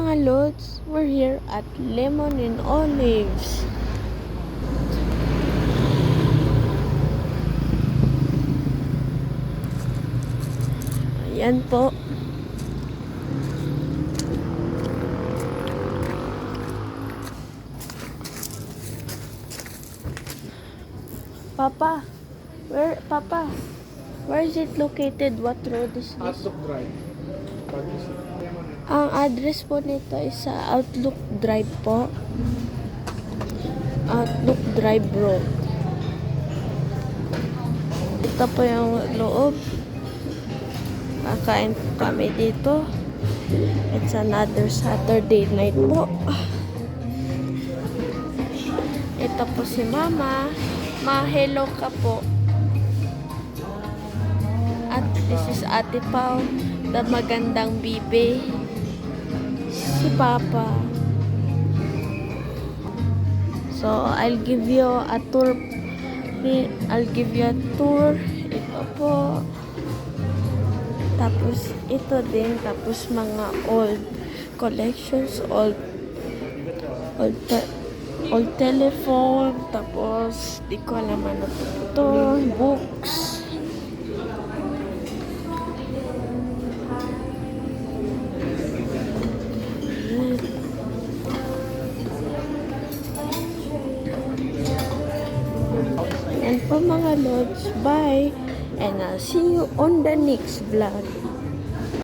mga lods, we're here at Lemon and Olives. Ayan po. Papa, where is it located? What road is this? Outlook Drive. Ang address po nito is sa Outlook Drive po. Outlook Drive Road. Ito po yung loob. Kakain po kami dito. It's another Saturday night po. Ito po si Mama. Ma-hello ka po. At this is Ate Pao, the magandang bibe. Si Papa. So, I'll give you a tour. Ito po. Tapos, ito din. Tapos, mga old collections, old telephone. Tapos, di ko alam ano ito. Books. And po mga lods, bye. And I'll see you on the next vlog.